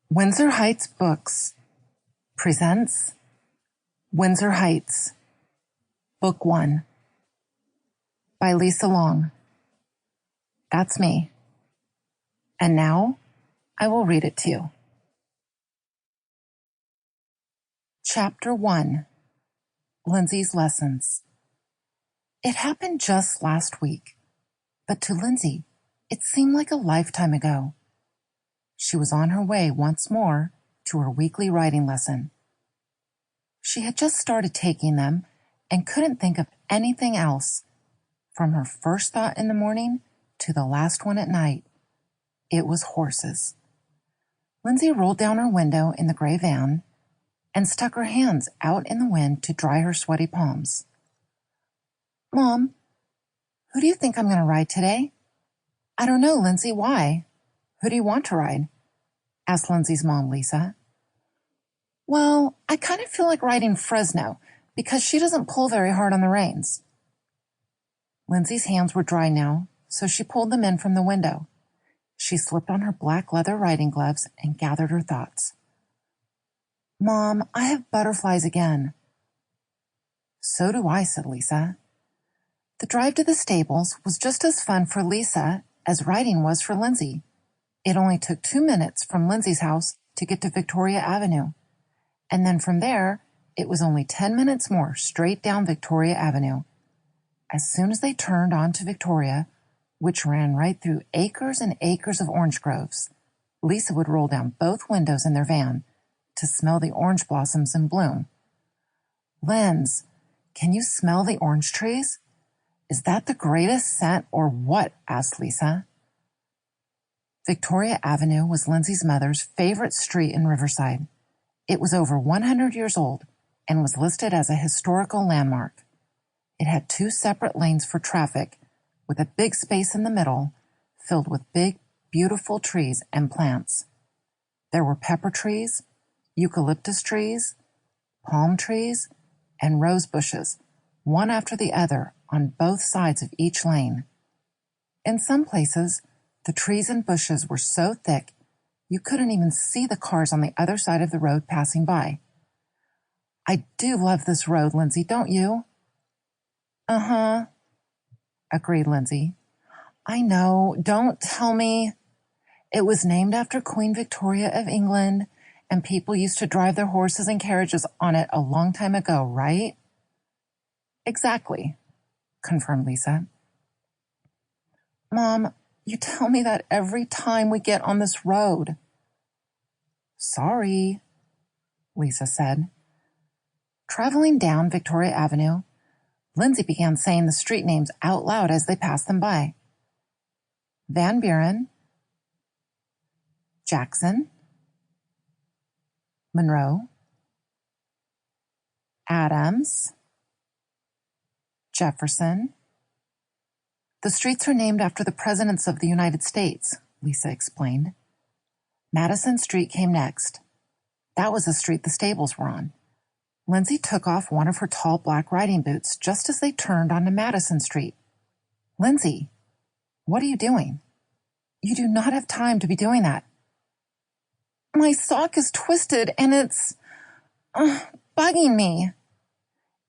Windsor Heights Books presents Windsor Heights, Book 1 by Lisa Long. That's me. And now I will read it to you. Chapter 1, Lindsay's Lessons. It happened just last week, but to Lindsay, it seemed like a lifetime ago. She was on her way once more to her weekly writing lesson. She had just started taking them and couldn't think of anything else. From her first thought in the morning to the last one at night, it was horses. Lindsay rolled down her window in the gray van and stuck her hands out in the wind to dry her sweaty palms. "Mom, who do you think I'm going to ride today?" "I don't know, Lindsay. Why? Who do you want to ride?" asked Lindsay's mom, Lisa. "Well, I kind of feel like riding Fresno because she doesn't pull very hard on the reins." Lindsay's hands were dry now, so she pulled them in from the window. She slipped on her black leather riding gloves and gathered her thoughts. "Mom, I have butterflies again." "So do I," said Lisa. The drive to the stables was just as fun for Lisa as riding was for Lindsay. It only took 2 minutes from Lindsay's house to get to Victoria Avenue. And then from there, it was only 10 minutes more straight down Victoria Avenue. As soon as they turned onto Victoria, which ran right through acres and acres of orange groves, Lisa would roll down both windows in their van to smell the orange blossoms in bloom. "Linz, can you smell the orange trees? Is that the greatest scent or what?" asked Lisa. Victoria Avenue was Lindsay's mother's favorite street in Riverside. It was over 100 years old and was listed as a historical landmark. It had 2 separate lanes for traffic, with a big space in the middle filled with big, beautiful trees and plants. There were pepper trees, eucalyptus trees, palm trees, and rose bushes, one after the other on both sides of each lane. In some places, the trees and bushes were so thick you couldn't even see the cars on the other side of the road passing by. "I do love this road, Lindsay, don't you?" "Uh-huh," agreed Lindsay. "I know, don't tell me. It was named after Queen Victoria of England, and people used to drive their horses and carriages on it a long time ago, right?" "Exactly," confirmed Lisa. "Mom, you tell me that every time we get on this road." "Sorry," Lisa said. Traveling down Victoria Avenue, Lindsay began saying the street names out loud as they passed them by. Van Buren, Jackson, Monroe, Adams, Jefferson. "The streets are named after the presidents of the United States," Lisa explained. Madison Street came next. That was the street the stables were on. Lindsay took off one of her tall black riding boots just as they turned onto Madison Street. "Lindsay, what are you doing? You do not have time to be doing that." "My sock is twisted and it's bugging me."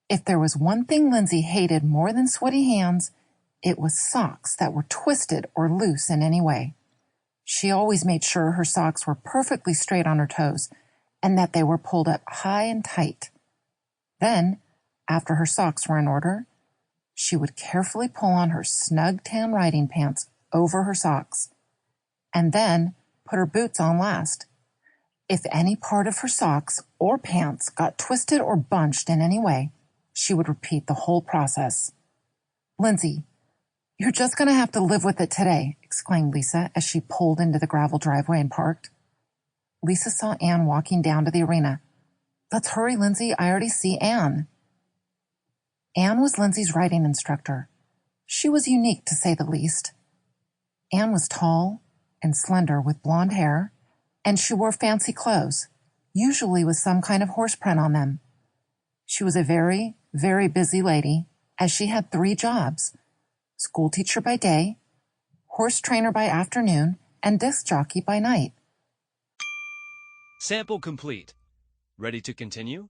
If there was one thing Lindsay hated more than sweaty hands, it was socks that were twisted or loose in any way. She always made sure her socks were perfectly straight on her toes and that they were pulled up high and tight. Then, after her socks were in order, she would carefully pull on her snug tan riding pants over her socks, and then put her boots on last. If any part of her socks or pants got twisted or bunched in any way, she would repeat the whole process. "Lindsay, you're just going to have to live with it today," exclaimed Lisa as she pulled into the gravel driveway and parked. Lisa saw Anne walking down to the arena. "Let's hurry, Lindsay. I already see Anne." Anne was Lindsay's riding instructor. She was unique, to say the least. Anne was tall and slender with blonde hair, and she wore fancy clothes, usually with some kind of horse print on them. She was a very, very busy lady, as she had 3 jobs: school teacher by day, horse trainer by afternoon, and disc jockey by night. Sample complete. Ready to continue?